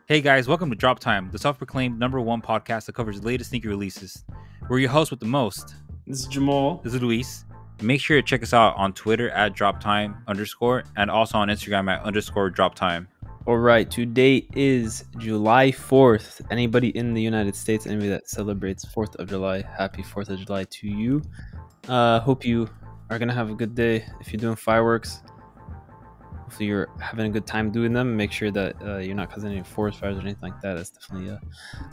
Hey guys, welcome to Drop Time, the self-proclaimed #1 podcast that covers the latest sneaker releases. We're your hosts with the most. This is Jamal. This is Luis. Make sure to check us out on Twitter at @droptime_, and also on Instagram at _droptime. All right, today is July 4th. Anybody in the United States, anybody that celebrates 4th of July, happy 4th of July to you. Hope you are going to have a good day. If you're doing fireworks, hopefully you're having a good time doing them. Make sure that you're not causing any forest fires or anything like that. That's definitely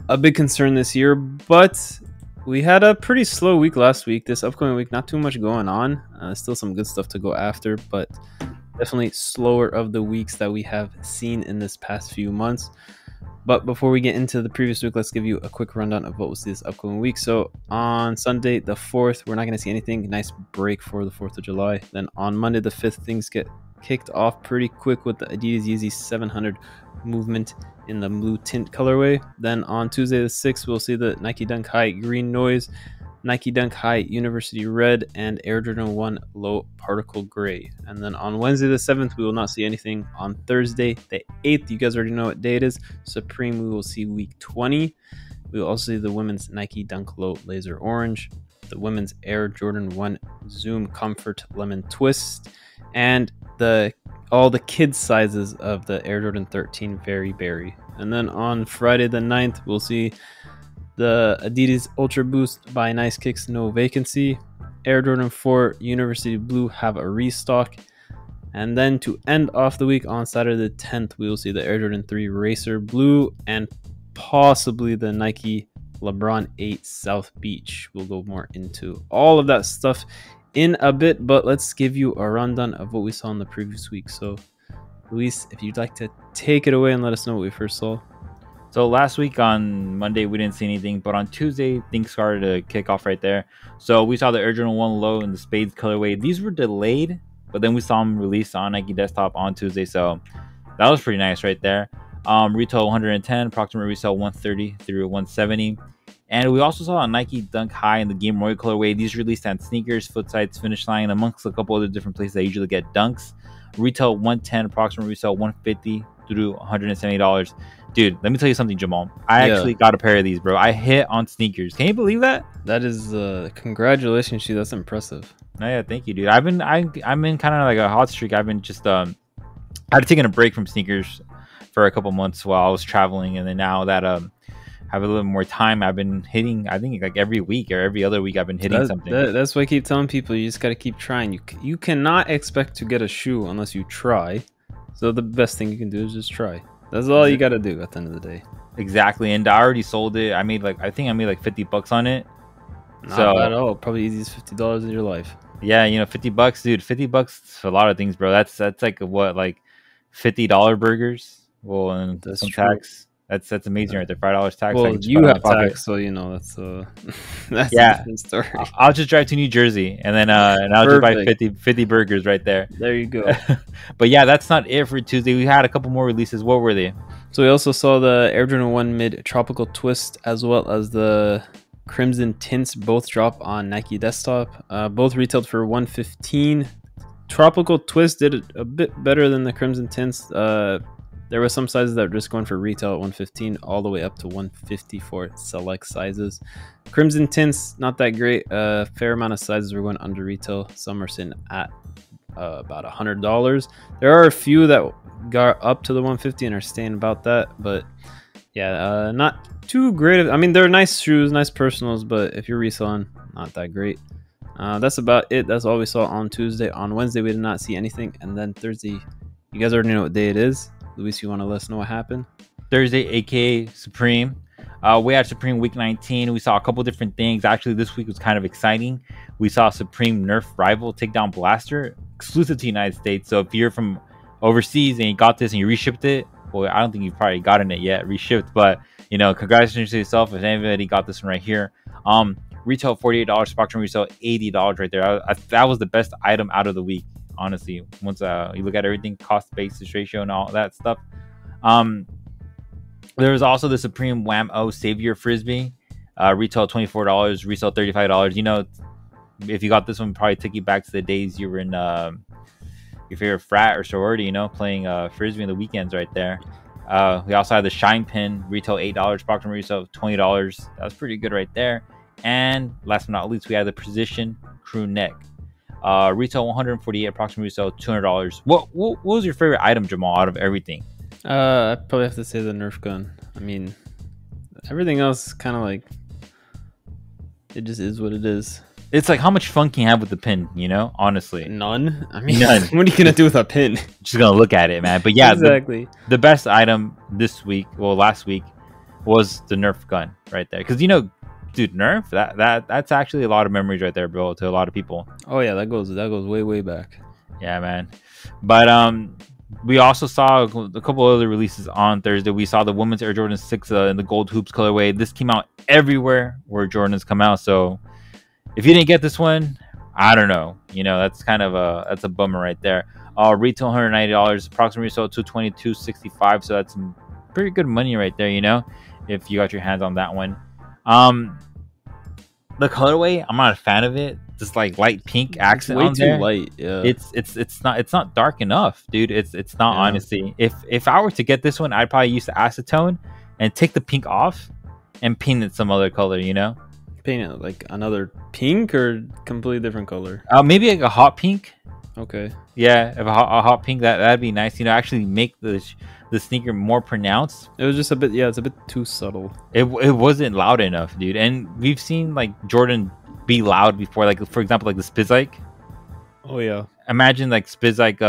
a big concern this year. But we had a pretty slow week last week. This upcoming week, not too much going on. Still some good stuff to go after, but definitely slower of the weeks that we have seen in this past few months. But before we get into the previous week, let's give you a quick rundown of what we'll see this upcoming week. So on Sunday, the 4th, we're not going to see anything. Nice break for the 4th of July. Then on Monday, the 5th, things get kicked off pretty quick with the Adidas Yeezy 700 movement in the blue tint colorway. Then on Tuesday, the 6th, we'll see the Nike Dunk High Green Noise, Nike Dunk High University Red, and Air Jordan 1 Low Particle Gray. And then on Wednesday the 7th, we will not see anything. On Thursday the 8th, you guys already know what day it is, Supreme, we will see week 20. We will also see the women's Nike Dunk Low Laser Orange, the women's Air Jordan 1 Zoom Comfort Lemon Twist, and all the kids sizes of the Air Jordan 13 Very Berry. And then on Friday the 9th, we'll see the Adidas Ultraboost by Nice Kicks No Vacancy, Air Jordan 4 University Blue have a restock. And then to end off the week on Saturday the 10th, we will see the Air Jordan 3 Racer Blue and possibly the Nike LeBron 8 South Beach. We'll go more into all of that stuff in a bit, but let's give you a rundown of what we saw in the previous week. So Luis, if you'd like to take it away and let us know what we first saw. So last week on Monday, we didn't see anything, but on Tuesday, things started to kick off right there. So we saw the Air Jordan 1 Low in the Spades colorway. These were delayed, but then we saw them released on Nike Desktop on Tuesday. So that was pretty nice right there. Retail 110, approximate resale 130 through 170. And we also saw a Nike Dunk High in the Game Royal colorway. These released on Sneakers, Footsites, Finish Line, amongst a couple other different places that usually get dunks. Retail 110, approximate resale 150 through $170. Dude, let me tell you something, Jamal. I actually got a pair of these, bro. I hit on sneakers. Can you believe that? That is congratulations, you. That's impressive. Oh, yeah, thank you, dude. I'm in kind of like a hot streak. I've been just I'd taken a break from sneakers for a couple months while I was traveling, and then now that I have a little more time, I've been hitting. I think like every week or every other week, I've been hitting something. That's why I keep telling people, you just got to keep trying. You cannot expect to get a shoe unless you try. So the best thing you can do is just try. That's all you got to do at the end of the day. Exactly. And I already sold it. I think I made like $50 on it. Not bad at all. Probably easiest $50 in your life. Yeah, $50, dude. $50 for a lot of things, bro. That's like what, like $50 burgers. Well, and that's some true. tax. That's amazing right there. $5 tax. Well, you have tax, so that's a different story. I'll just drive to New Jersey and then and I'll just buy 50 burgers right there. There you go. But yeah, that's not it for Tuesday. We had a couple more releases. What were they? So we also saw the Air Jordan 1 Mid Tropical Twist as well as the Crimson Tints both drop on Nike Desktop. Both retailed for $115. Tropical Twist did a bit better than the Crimson Tints. There were some sizes that were just going for retail at $115 all the way up to $150 for select sizes. Crimson Tints, not that great. A fair amount of sizes were going under retail. Some are sitting at about $100. There are a few that got up to the $150 and are staying about that. But yeah, not too great. I mean, they're nice shoes, nice personals, but if you're reselling, not that great. That's about it. That's all we saw on Tuesday. On Wednesday, we did not see anything. And then Thursday, you guys already know what day it is. Luis, you want to let us know what happened? Thursday, aka Supreme. We had Supreme week 19. We saw a couple different things. Actually, this week was kind of exciting. We saw Supreme Nerf Rival Takedown Blaster exclusive to United States. So if you're from overseas and you got this and you reshipped it, well, I don't think you've probably gotten it yet, reshipped. But congratulations to yourself if anybody got this one right here. Retail $48, Spectrum resale $80 right there. That was the best item out of the week. Honestly, once you look at everything, cost basis ratio and all that stuff. There was also the Supreme Wham O Savior Frisbee, retail $24, resale $35. If you got this one, probably took you back to the days you were in your favorite frat or sorority, playing frisbee in the weekends right there. We also have the Shine Pin, retail $8, approximate resale $20. That's pretty good right there. And last but not least, we have the Precision Crew Neck. Retail $148, approximate resale $200. What was your favorite item, Jamal, out of everything? I probably have to say the Nerf gun. I mean, everything else kind of like it just is what it is. It's like, how much fun can you have with the pin, you know? Honestly. None. I mean, None. what are you going to do with a pin? Just going to look at it, man. But yeah, exactly. The best item this week, well, last week, was the Nerf gun right there. Because, you know, dude, Nerf, that's actually a lot of memories right there, bro, to a lot of people. Oh, yeah, that goes way back. Yeah, man. But we also saw a couple other releases on Thursday. We saw the women's Air Jordan 6 in the gold hoops colorway. This came out everywhere where Jordans come out, so if you didn't get this one, I don't know. You know, that's kind of a bummer right there. Retail $190, approximately resale $222.65. So that's some pretty good money right there. You know, if you got your hands on that one. The colorway, I'm not a fan of it. Just like light pink accent way on there. Too light. Yeah. It's not dark enough, dude. It's not, honestly. If I were to get this one, I'd probably use the acetone and take the pink off and paint it some other color. You know. Paint it like another pink or completely different color? Maybe like a hot pink. Okay. Yeah, if a hot pink, that'd be nice. You know, actually make the sneaker more pronounced. It was just a bit, yeah, it's a bit too subtle. It wasn't loud enough, dude. And we've seen like Jordan be loud before, like for example, like the Spizike. Oh yeah. Imagine like Spizike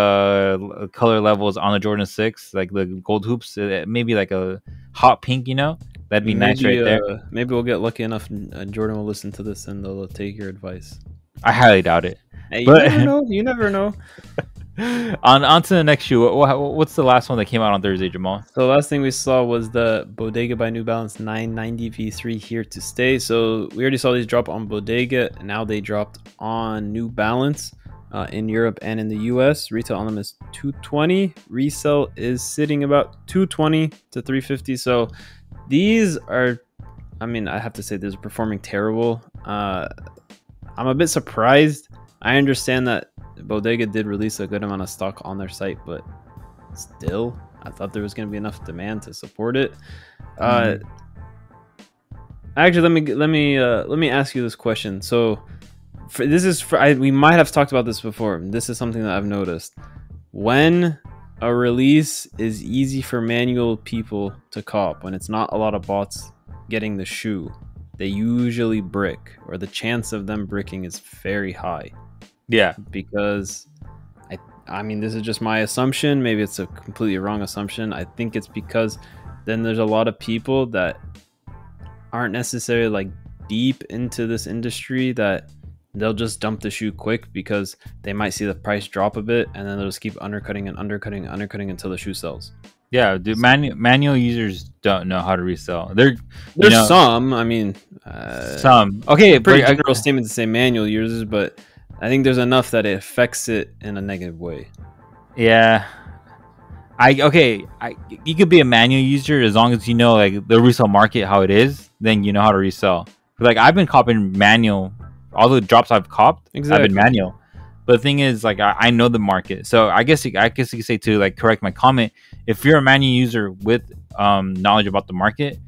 color levels on the Jordan 6, like the gold hoops, maybe like a hot pink, you know? That'd be nice right there. Maybe we'll get lucky enough and Jordan will listen to this and they'll take your advice. I highly doubt it. Hey, you never know. On to the next shoe. What's the last one that came out on Thursday, Jamal? So the last thing we saw was the Bodega by New Balance 990 V3 here to stay. So we already saw these drop on Bodega, and now they dropped on New Balance in Europe and in the US. Retail on them is $220. Resale is sitting about $220 to $350. So these are, I mean, I have to say, these are performing terrible. I'm a bit surprised. I understand that Bodega did release a good amount of stock on their site, but still, I thought there was going to be enough demand to support it. Actually, let me ask you this question. So, we might have talked about this before. This is something that I've noticed. When a release is easy for manual people to cop, when it's not a lot of bots getting the shoe, they usually brick, or the chance of them bricking is very high. Yeah, because I mean, this is just my assumption. Maybe it's a completely wrong assumption. I think it's because then there's a lot of people that aren't necessarily like deep into this industry, that they'll just dump the shoe quick because they might see the price drop a bit, and then they'll just keep undercutting until the shoe sells. Yeah, dude, manual users don't know how to resell. There's some. I mean, some. Okay, pretty general statement to say manual users, but I think there's enough that it affects it in a negative way. Yeah. You could be a manual user as long as you know like the resale market, how it is, then you know how to resell. Like I've been copying manual, all the drops I've copped, exactly. I've been manual. But the thing is, like I know the market, so I guess you could say, to like correct my comment, if you're a manual user with knowledge about the market,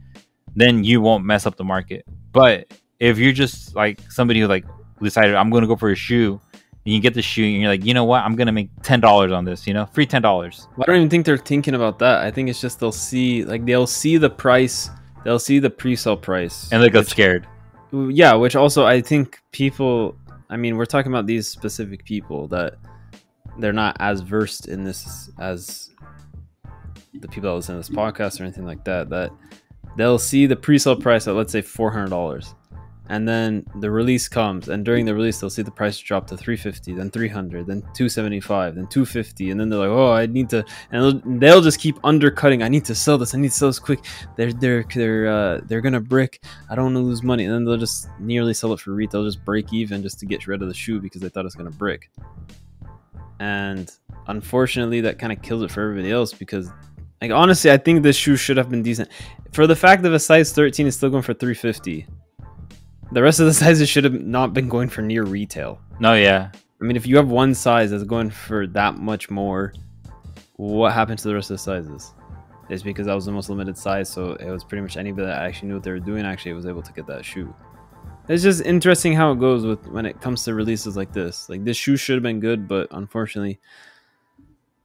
then you won't mess up the market. But if you're just like somebody who like decided I'm going to go for a shoe, and you get the shoe and you're like, you know what, I'm going to make $10 on this, you know, free $10. I don't even think they're thinking about that. I think it's just they'll see the price, they'll see the pre-sale price, and they get scared. Yeah, which also I think people, I mean, we're talking about these specific people that they're not as versed in this as the people that listen to this podcast or anything like that, that they'll see the pre-sale price at, let's say, $400. And then the release comes, and during the release, they'll see the price drop to $350, then $300, then $275, then $250, and then they're like, "Oh, I need to," and they'll just keep undercutting. I need to sell this. I need to sell this quick. They're gonna brick. I don't want to lose money, and then they'll just nearly sell it for retail, just break even, just to get rid of the shoe because they thought it's gonna brick. And unfortunately, that kind of kills it for everybody else because, like, honestly, I think this shoe should have been decent. For the fact that a size 13 is still going for $350. The rest of the sizes should have not been going for near retail. No, yeah. I mean, if you have one size that's going for that much more, what happened to the rest of the sizes? It's because that was the most limited size, so it was pretty much anybody that actually knew what they were doing actually was able to get that shoe. It's just interesting how it goes with when it comes to releases like this. Like this shoe should have been good, but unfortunately,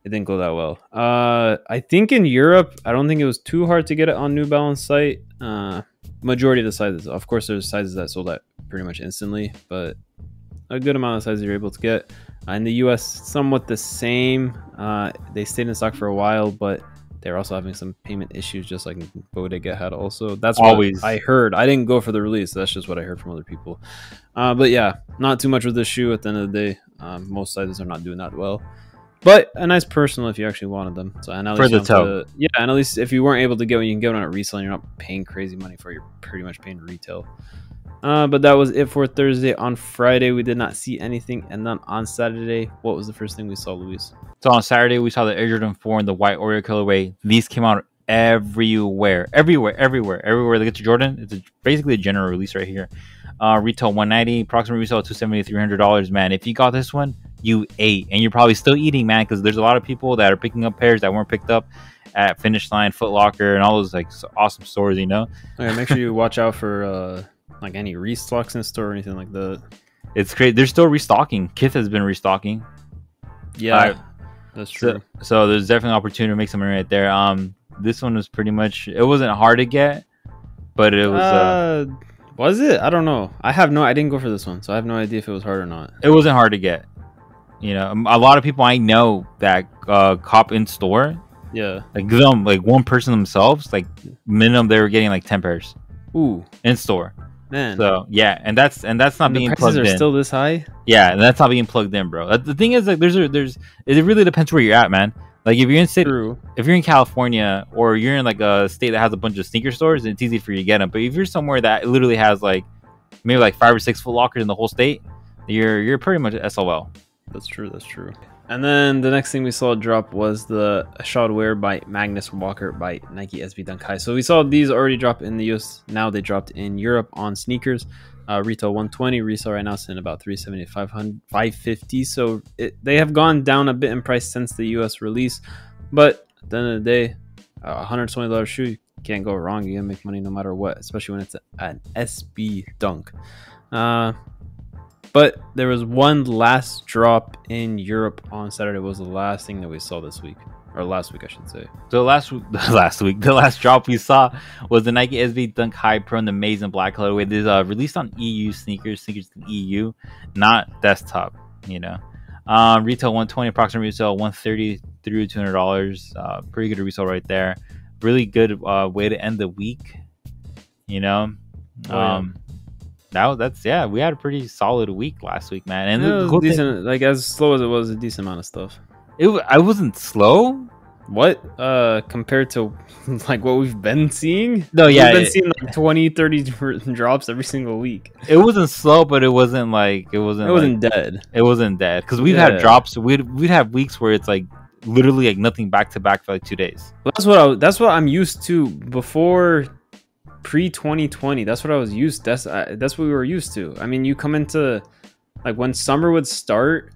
it didn't go that well. I think in Europe, I don't think it was too hard to get it on New Balance site. Majority of the sizes, of course, there's sizes that sold out pretty much instantly, but a good amount of sizes you're able to get. In the US, somewhat the same. They stayed in stock for a while, but they're also having some payment issues, just like Bodega had also. That's always what I heard. I didn't go for the release. That's just what I heard from other people. But yeah, not too much with this shoe at the end of the day. Most sizes are not doing that well. But a nice personal if you actually wanted them. So and at least for the toe. Yeah, and at least if you weren't able to get one, you can get one at resale and you're not paying crazy money for it. You're pretty much paying retail. But that was it for Thursday. On Friday, we did not see anything. And then on Saturday, what was the first thing we saw, Luis? So on Saturday, we saw the Air Jordan 4 in the white Oreo colorway. These came out everywhere. They get to Jordan. It's basically a general release right here. Retail $190, approximate resale $270, $300. Man, if you got this one, you ate, and you're probably still eating, man, because there's a lot of people that are picking up pairs that weren't picked up at Finish Line, Foot Locker, and all those like awesome stores, you know. Okay, make sure you watch out for like any restocks in store or anything like that. It's great. They're still restocking. Kith has been restocking. Yeah, that's true. So there's definitely an opportunity to make some money right there. This one was pretty much, it wasn't hard to get, but it was. Was it? I don't know. I didn't go for this one, so I have no idea if it was hard or not. It wasn't hard to get. You know, a lot of people I know that cop in store. Yeah. Like one person themselves, like minimum they were getting like 10 pairs. Ooh. In store. Man. So yeah, and that's not being plugged in. The prices are still this high? Yeah, and that's not being plugged in, bro. The thing is, like, there's it really depends where you're at, man. Like if you're in California or you're in like a state that has a bunch of sneaker stores, it's easy for you to get them. But if you're somewhere that literally has like maybe like 5 or 6 Foot Lockers in the whole state, you're pretty much SOL. That's true. And then the next thing we saw drop was the Shod Wear by Magnus Walker by Nike SB Dunk High. So we saw these already drop in the US. Now they dropped in Europe on sneakers. Retail 120, resale right now sitting about 370 to 550. So they have gone down a bit in price since the US release. But at the end of the day, $120 shoe, you can't go wrong. You're gonna make money no matter what, especially when it's an SB Dunk. But there was one last drop in Europe on Saturday. Was the last thing that we saw this week, or last week, I should say. So the last drop we saw was the Nike SB Dunk High Pro in the maize and black colorway. This is released on EU sneakers in EU, not desktop. You know, retail 120, approximate resale 130 through $200. Pretty good resale right there. Really good way to end the week. You know. We had a pretty solid week last week, man. And it was decent, like as slow as it was, a decent amount of stuff. I wasn't slow. What? Compared to like what we've been seeing? No, yeah. We've been seeing like 20, 30 drops every single week. It wasn't slow, but it wasn't dead. It wasn't dead. Because we've had drops. We'd have weeks where it's like literally like nothing back to back for like 2 days. Well, that's what I'm used to before pre-2020. That's what I was used. That's what we were used to. I mean, you come into like when summer would start,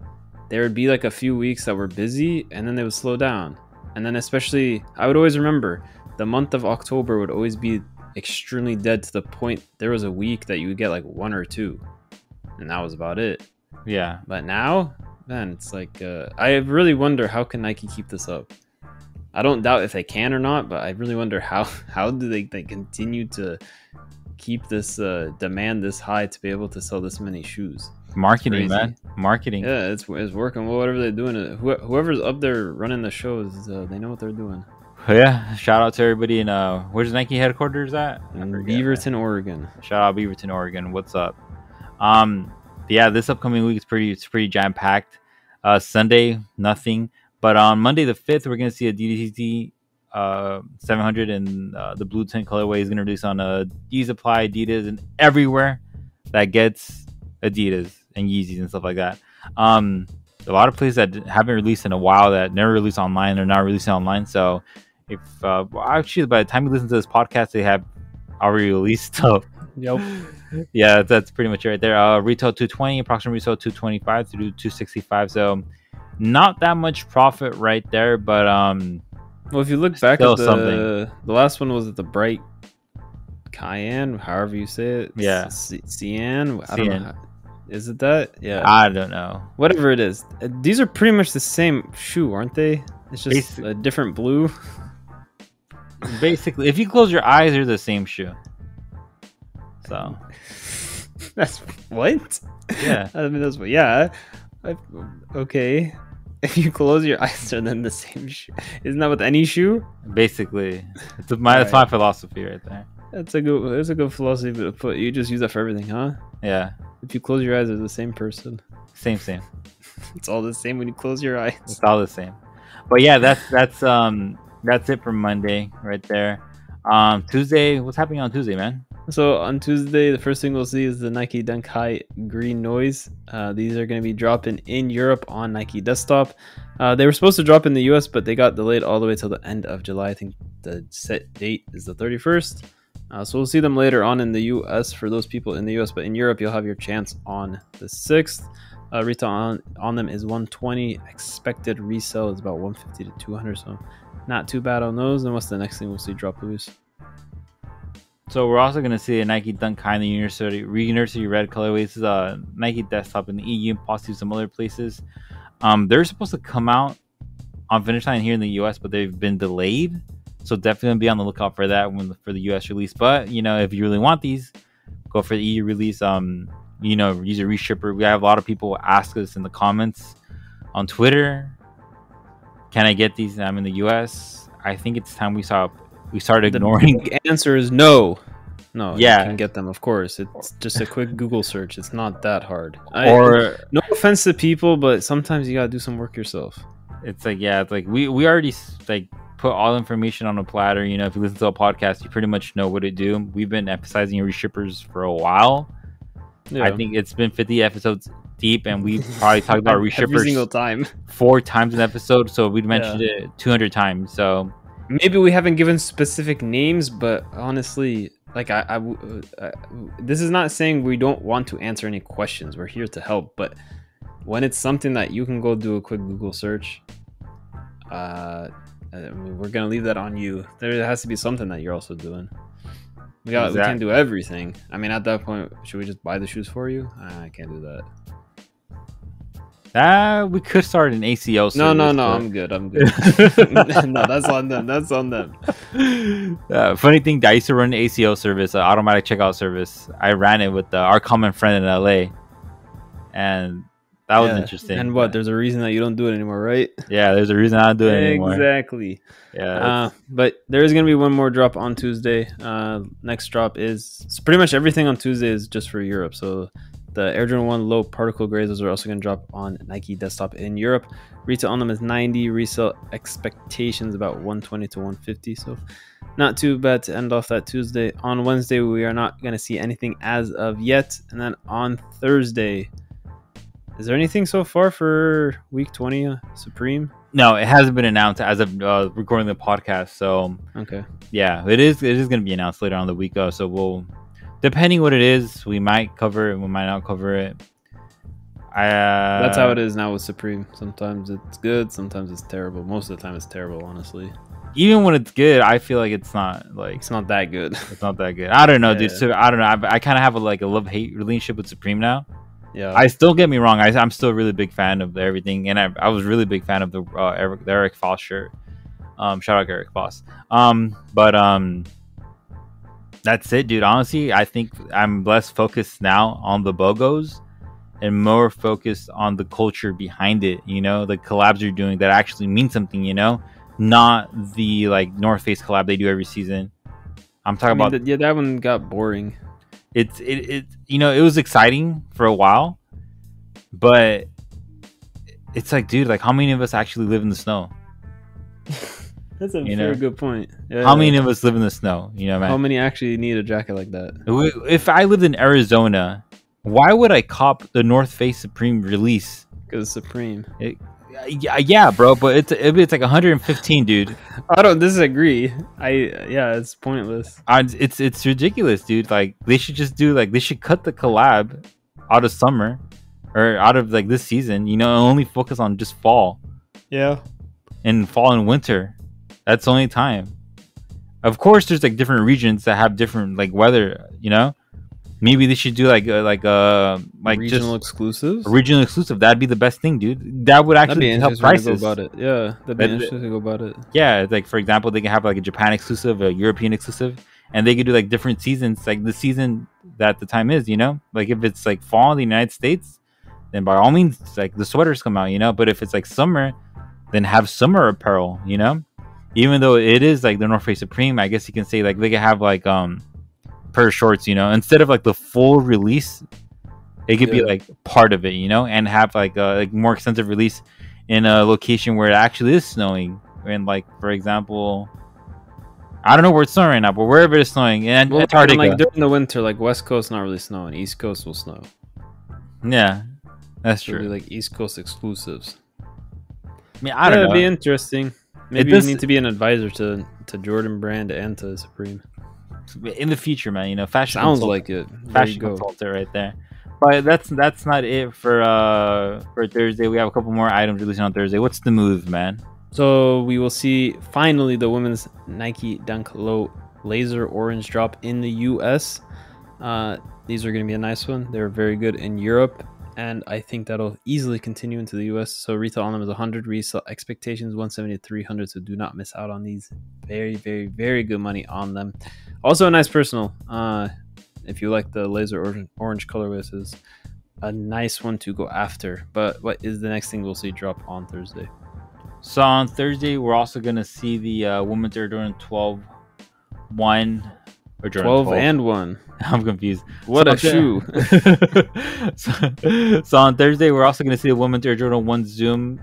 there would be like a few weeks that were busy and then they would slow down. And then especially, I would always remember the month of October would always be extremely dead to the point there was a week that you would get like 1 or 2 and that was about it. Yeah. But now, man, it's like I really wonder how can Nike keep this up. I don't doubt if they can or not, but I really wonder how do they continue to keep this demand this high to be able to sell this many shoes. Marketing, man. Marketing. Yeah, it's working. Well, whatever they're doing, whoever's up there running the shows, they know what they're doing. Yeah, shout out to everybody in where's Nike headquarters at? In Beaverton, Oregon. Shout out Beaverton, Oregon. What's up? Yeah, this upcoming week is pretty jam packed. Sunday, nothing. But on Monday the 5th, we're going to see a DDT 700 and the blue tint colorway is going to release on Yeezy Apply, Adidas, and everywhere that gets Adidas and Yeezys and stuff like that. A lot of places that haven't released in a while, that never released online, are now releasing online. So if actually by the time you listen to this podcast, they have already released. So yep. Yeah, that's pretty much it right there. Retail 220, approximate retail 225 through 265. So not that much profit right there, but Well, if you look back Still at the last one, was it the bright cayenne, however you say it? Yeah. Cyan. I don't know. Cyan. Is it that? Yeah. I don't know. Whatever it is, these are pretty much the same shoe, aren't they? It's just a different blue. Basically, if you close your eyes, they're the same shoe. So that's what? Yeah. I mean, that's what. Yeah. Okay. If you close your eyes, they're then the same shoe. Isn't that with any shoe? Basically, that's my philosophy right there. That's a good philosophy to put. You just use that for everything, huh? Yeah. If you close your eyes, they're the same person. Same. It's all the same when you close your eyes. It's all the same. But yeah, that's it for Monday right there. Tuesday, what's happening on Tuesday, man? So on Tuesday, the first thing we'll see is the Nike Dunk High Green Noise. These are going to be dropping in Europe on Nike Desktop. They were supposed to drop in the US, but they got delayed all the way till the end of July. I think the set date is the 31st. So we'll see them later on in the US for those people in the US, but in Europe, you'll have your chance on the 6th. Retail on them is 120. Expected resale is about 150 to 200, so not too bad on those. And what's the next thing we'll see drop loose? So we're also going to see a Nike Dunk High in the University Red colorway. This is a Nike Desktop in the EU and possibly some other places. They're supposed to come out on finish line here in the US, but they've been delayed. So definitely be on the lookout for that for the US release. But, if you really want these, go for the EU release. Use a reshipper. We have a lot of people ask us in the comments on Twitter, can I get these? I'm in the US. I think it's time we started ignoring. The answer is no. No, yeah, you can get them, of course. It's just a quick Google search. It's not that hard. No offense to people, but sometimes you gotta do some work yourself. It's like, yeah, it's like we already put all information on a platter. If you listen to a podcast, you pretty much know what to do. We've been emphasizing reshippers for a while. Yeah. I think it's been 50 episodes deep, and we've probably talked about reshippers every single time, 4 times an episode. So we've mentioned it 200 times. So maybe we haven't given specific names, but honestly, this is not saying we don't want to answer any questions. We're here to help, but when it's something that you can go do a quick Google search, we're gonna leave that on you. There has to be something that you're also doing. We can't do everything. I mean, at that point, should we just buy the shoes for you? I can't do that. We could start an ACO service. No, I'm good. No, that's on them. Funny thing, I used to run an ACO service, an automatic checkout service. I ran it with our common friend in LA, and that was interesting. And what? There's a reason that you don't do it anymore, right? Yeah, there's a reason I don't do it anymore. Exactly. Yeah. But there is going to be one more drop on Tuesday. Next drop is pretty much everything on Tuesday is just for Europe. So the Air Jordan 1 low particle grades, those are also going to drop on Nike Desktop in Europe. Retail on them is 90. Resale expectations about 120 to 150. So not too bad to end off that Tuesday. On Wednesday, we are not going to see anything as of yet. And then on Thursday, is there anything so far for week 20 Supreme? No, it hasn't been announced as of recording the podcast. So okay, yeah, it is going to be announced later on in the week. So we'll, depending what it is, we might cover it, we might not cover it. That's how it is now with Supreme. Sometimes it's good, sometimes it's terrible. Most of the time, it's terrible, honestly. Even when it's good, I feel like it's not that good. It's not that good. I don't know, dude. So I don't know. I kind of have a love-hate relationship with Supreme now. Yeah. I still, get me wrong. I'm still a really big fan of everything, and I was really big fan of the Eric Foss shirt. Shout out Eric Foss. But that's it, dude. Honestly, I think I'm less focused now on the BOGOs and more focused on the culture behind it. The collabs you're doing that actually mean something. Not the North Face collab they do every season. I'm talking about that one got boring. It was exciting for a while, but it's dude, how many of us actually live in the snow? That's a very good point. Yeah, how many of us live in the snow? Man? How many actually need a jacket like that? If I lived in Arizona, why would I cop the North Face Supreme release? Because Supreme. Yeah, bro, but it's 115, dude. I don't disagree. It's pointless. It's ridiculous, dude. They should just do they should cut the collab out of summer or out of this season. Only focus on just fall. Yeah. And fall and winter. That's the only time. Of course, there's like different regions that have different like weather. You know, maybe they should do like Regional just exclusives. a regional exclusive. That'd be the best thing, dude. That would That'd be actually help interesting to go prices. about it. Yeah, that'd be interesting to go about it. Yeah, it's like for example, they can have like a Japan exclusive, a European exclusive, and they could do like different seasons, like the season that the time is. You know, like if it's like fall in the United States, then by all means, like the sweaters come out. You know, but if it's like summer, then have summer apparel. You know, even though it is like the North Face Supreme, I guess you can say like they could have like pair of shorts. You know, instead of like the full release, it could be like part of it. You know, and have like a like more extensive release in a location where it actually is snowing. And like for example, I don't know where it's snowing right now, but wherever it's snowing in Antarctica, like during the winter, like West Coast not really snowing, East Coast will snow. Yeah, that's It'll true. be like East Coast exclusives. I mean, I don't know. It'd be interesting. Maybe you need to be an advisor to Jordan Brand and to Supreme in the future, man. You know, fashion sounds like it. Fashion consultant right there. But that's not it for Thursday. We have a couple more items releasing on Thursday. What's the move, man? So we will see finally the women's Nike Dunk Low Laser Orange drop in the US. These are going to be a nice one. They're very good in Europe, and I think that'll easily continue into the US. So retail on them is 100, resale expectations 170 to 300. So do not miss out on these. Very, very, very good money on them. Also a nice personal. If you like the laser orange colorway, this is a nice one to go after. But what is the next thing we'll see drop on Thursday? So on Thursday, we're also going to see the women's Air Jordan 12 1 or Jordan 12 and 1. I'm confused. What a shoe. So on Thursday, we're also going to see the women's Air Jordan 1 Zoom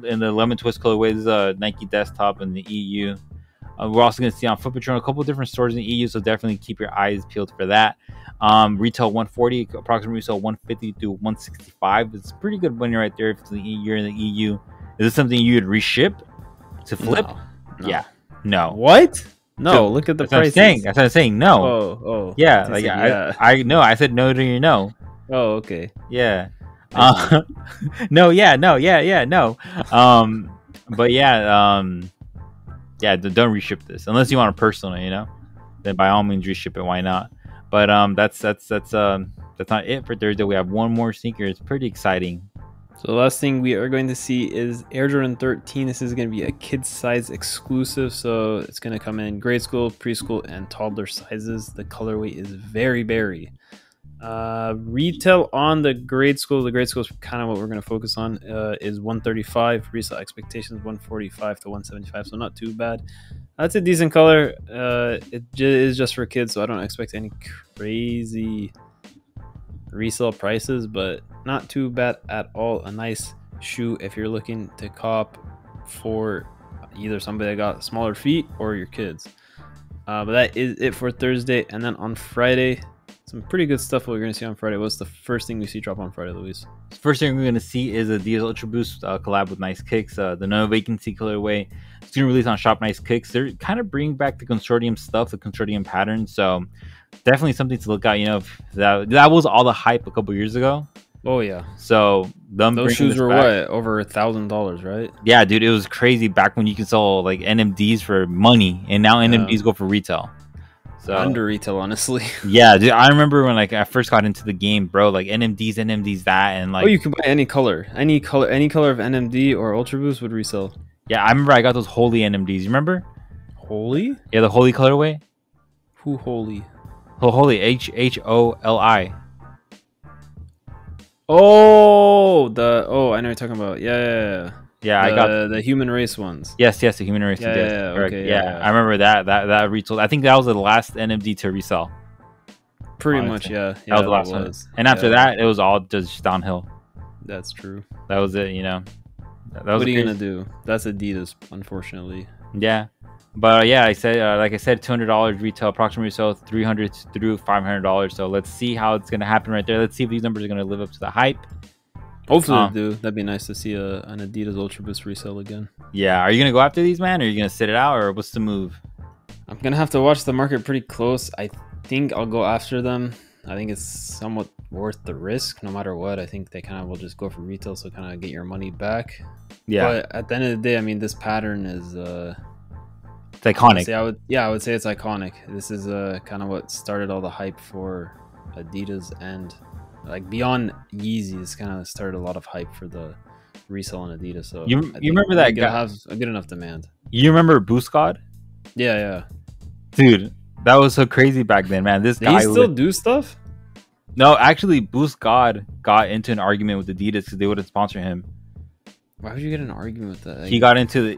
in the lemon twist colorways, Nike Desktop in the EU. We're also going to see on Foot Patrol a couple of different stores in the EU, so definitely keep your eyes peeled for that. Retail 140, approximately retail 150 to 165. It's pretty good money right there if you're in the EU. Is this something you would reship to flip? No. Yeah. No. What? No, So, look at the that's what I'm prices. saying. That's what I'm saying. No. Oh. Yeah. Like, I know. I said no to your no. Oh, okay. Yeah. No. Yeah. No. Yeah. No. But yeah. Yeah. Don't reship this unless you want a personal. You know, then by all means reship it. Why not? But that's not it for Thursday. We have one more sneaker. It's pretty exciting. So the last thing we are going to see is Air Jordan 13. This is going to be a kid size exclusive. So it's going to come in grade school, preschool, and toddler sizes. The colorway is very berry. Retail on the grade school is kind of what we're going to focus on, is 135. Resale expectations 145 to 175. So not too bad. That's a decent color. It is just for kids, so I don't expect any crazy resale prices, but not too bad at all. A nice shoe if you're looking to cop for either somebody that got smaller feet or your kids. But that is it for Thursday. And then on Friday, some pretty good stuff we're going to see on Friday. What's the first thing we see drop on Friday, Luis? First thing we're going to see is Adidas Ultraboost collab with Nice Kicks. The no Vacancy colorway. It's going to release on Shop Nice Kicks. They're kind of bringing back the consortium stuff, the consortium pattern. So definitely something to look at. You know, that was all the hype a couple years ago. Oh yeah. So those shoes were what, over $1,000, right? Yeah, dude, it was crazy back when you could sell like NMDs for money, and now NMDs go for retail. So under retail, honestly. Yeah, dude, I remember when like I first got into the game, bro. Like NMDs that, and like you can buy any color of NMD or Ultra Boost would resell. Yeah, I remember I got those holy NMDs. You remember? Holy? Yeah, the holy colorway. Who holy? Oh, holy HOLI. Oh, I know what you're talking about. Yeah. I got the human race ones. Yes, the human race. Okay, yeah. I remember that retail. I think that was the last NMD to resell. Pretty much, yeah. That was the last one. And after that, it was all just downhill. That's true. That was it. You know. What are you gonna do? That's Adidas, unfortunately. Yeah, but yeah, like I said, $200 retail, approximately resale $300 through $500. So let's see how it's gonna happen right there. Let's see if these numbers are gonna live up to the hype. Hopefully they do. That'd be nice to see an Adidas Ultra Boost resale again. Yeah, are you gonna go after these, man, or are you gonna sit it out, or what's the move? I'm gonna have to watch the market pretty close. I think I'll go after them. I think it's somewhat worth the risk, no matter what. I think they kind of will just go for retail, so kind of get your money back. Yeah. But at the end of the day, I mean, this pattern is iconic. I would say it's iconic. This is kind of what started all the hype for Adidas, and like beyond Yeezy, it's kind of started a lot of hype for the resale on Adidas. So You remember that guy? Has a good enough demand. You remember Boost God? Yeah. Dude, that was so crazy back then, man. This guy he still do stuff? No, actually, Boost God got into an argument with Adidas because they wouldn't sponsor him. Why would you get an argument with that? Like, he got into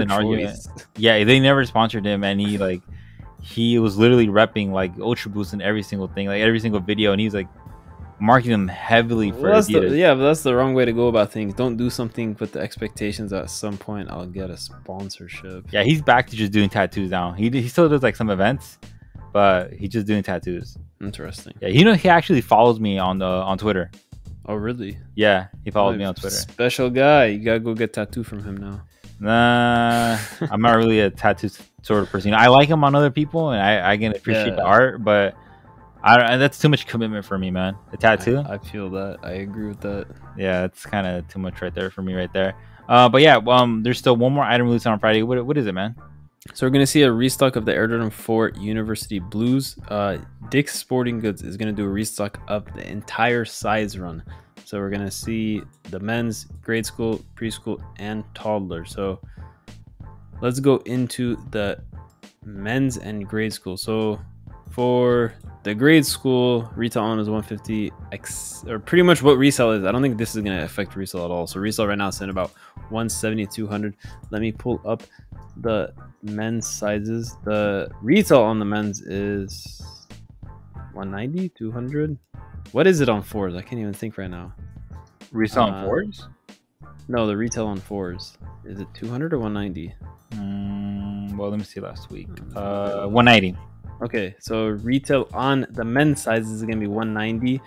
an argument. Yeah, they never sponsored him, and he was literally repping like Ultraboost in every single thing, like every single video, and he's like marketing them heavily for Adidas. But that's the wrong way to go about things. Don't do something with the expectations that at some point I'll get a sponsorship. Yeah, he's back to just doing tattoos now. He still does like some events, but he's just doing tattoos. Interesting. Yeah, he actually follows me on Twitter. Oh, really? Yeah, he follows me on Twitter. Special guy. You gotta go get tattoo from him now. Nah, I'm not really a tattoo sort of person. I like him on other people, and I can appreciate the art, but that's too much commitment for me, man. The tattoo. I feel that. I agree with that. Yeah, it's kind of too much right there for me, right there. But yeah, there's still one more item released on Friday. What is it, man? So we're gonna see a restock of the Air Jordan 4 University Blues. Dick's Sporting Goods is gonna do a restock of the entire size run. So we're gonna see the men's, grade school, preschool, and toddler. So let's go into the men's and grade school. So for the grade school, retail on is 150, or pretty much what resale is. I don't think this is gonna affect resale at all. So resale right now is in about 170, 200. Let me pull up the men's sizes. The retail on the men's is 190, 200. What is it on fours? I can't even think right now. Resale on fours? No, the retail on fours. Is it 200 or 190? Well, let me see last week. 190. Okay, so retail on the men's sizes is gonna be 190.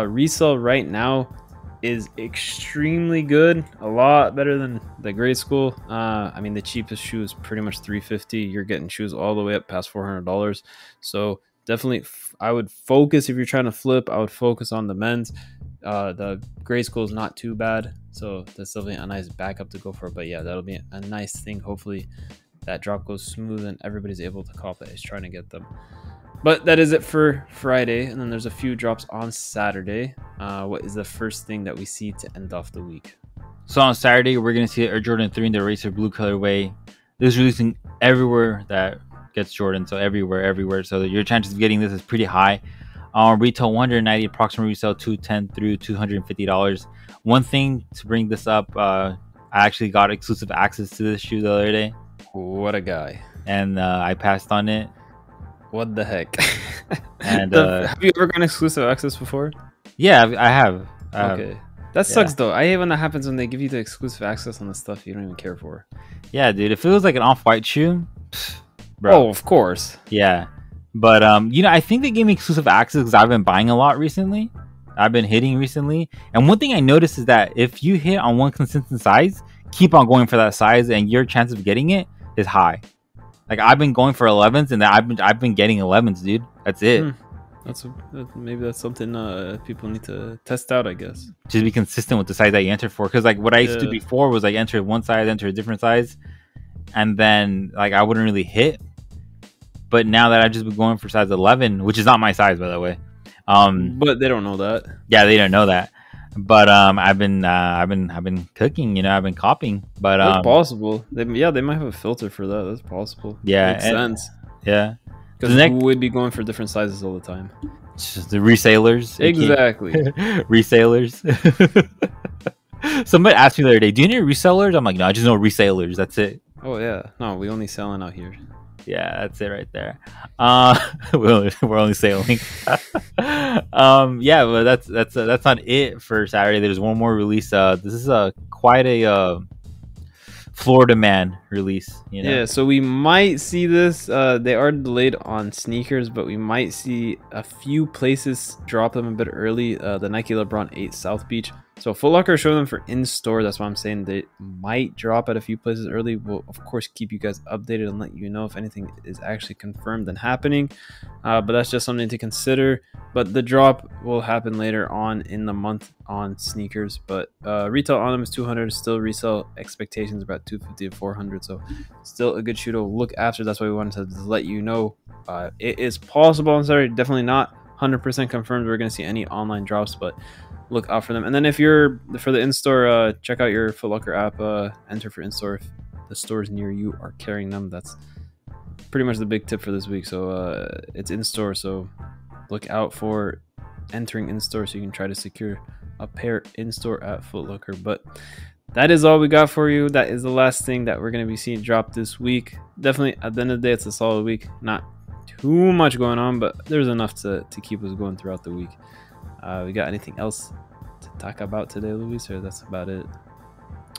Resale right now is extremely good, a lot better than the grade school. I mean, the cheapest shoe is pretty much $350. You're getting shoes all the way up past $400. So definitely, I would focus, if you're trying to flip, I would focus on the men's. The grade school is not too bad, so that's definitely a nice backup to go for. But yeah, that'll be a nice thing. Hopefully that drop goes smooth and everybody's able to cop that is trying to get them. But that is it for Friday, and then there's a few drops on Saturday. What is the first thing that we see to end off the week? So on Saturday, we're going to see Air Jordan 3 in the Eraser Blue colorway. This is releasing everywhere that gets Jordan, so everywhere. So your chances of getting this is pretty high. Retail 190, approximate resale $210 through $250. One thing to bring this up, I actually got exclusive access to this shoe the other day. What a guy. And I passed on it. What the heck? And have you ever gotten exclusive access before? Yeah, I have. Okay. That sucks though. I hate when that happens, when they give you the exclusive access on the stuff you don't even care for. Yeah, dude. If it was like an off-white shoe, bro. Oh, of course. Yeah. But I think they gave me exclusive access because I've been buying a lot recently. I've been hitting recently. And one thing I noticed is that if you hit on one consistent size, keep on going for that size and your chance of getting it is high. Like I've been going for 11s and I've been getting 11s, dude. That's it. Maybe that's something people need to test out, I guess. Just be consistent with the size that you enter for. Because like what I used to do before was like enter one size, enter a different size, and then like I wouldn't really hit. But now that I've just been going for size 11, which is not my size, by the way. But they don't know that. Yeah, they don't know that. But I've been cooking, I've been copying. But that's possible. They might have a filter for that. That's possible. Yeah, makes sense. Yeah, because who would be going for different sizes all the time? Just the resellers. Exactly. Resellers. Somebody asked me the other day, "Do you need resellers?" I'm like, "No, I just know resellers. That's it." Oh yeah, no, we only selling out here. Yeah, that's it right there. We're only sailing. Yeah, but that's not it for Saturday. There's one more release. This is quite a Florida man release. Yeah, so we might see this. They are delayed on sneakers, but we might see a few places drop them a bit early. The Nike LeBron 8 South Beach So Foot Locker showed them for in-store. That's why I'm saying they might drop at a few places early. We'll, of course, keep you guys updated and let you know if anything is actually confirmed and happening. But that's just something to consider. But the drop will happen later on in the month on sneakers. But retail on them is 200. Still resale expectations about 250 to 400. So still a good shoe to look after. That's why we wanted to let you know. It is possible. I'm sorry, definitely not 100% confirmed we're going to see any online drops, but look out for them. And then if you're for the in-store, check out your Foot Locker app, enter for in-store if the stores near you are carrying them. That's pretty much the big tip for this week. So it's in-store, so look out for entering in-store so you can try to secure a pair in-store at Foot Locker. But that is all we got for you. That is the last thing that we're going to be seeing drop this week. Definitely at the end of the day, it's a solid week. Not too much going on, but there's enough to keep us going throughout the week. We got anything else to talk about today, Luis, or that's about it?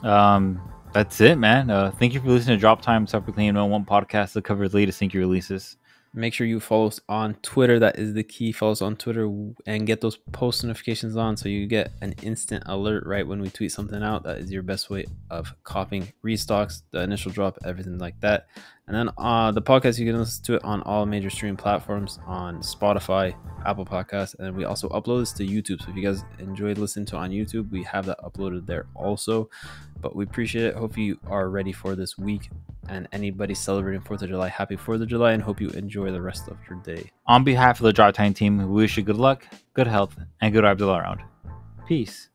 That's it, man. Thank you for listening to Drop Time, Self-Proclaimed #1 podcast that covers the latest sneaker releases. Make sure you follow us on Twitter. That is the key. Follow us on Twitter and get those post notifications on so you get an instant alert right when we tweet something out. That is your best way of copying restocks, the initial drop, everything like that. And then the podcast, you can listen to it on all major streaming platforms, on Spotify, Apple Podcasts, and we also upload this to YouTube. So if you guys enjoyed listening to it on YouTube, we have that uploaded there also. But we appreciate it. Hope you are ready for this week. And anybody celebrating 4th of July, happy 4th of July, and hope you enjoy the rest of your day. On behalf of the Drop Time team, we wish you good luck, good health, and good vibes all around. Peace.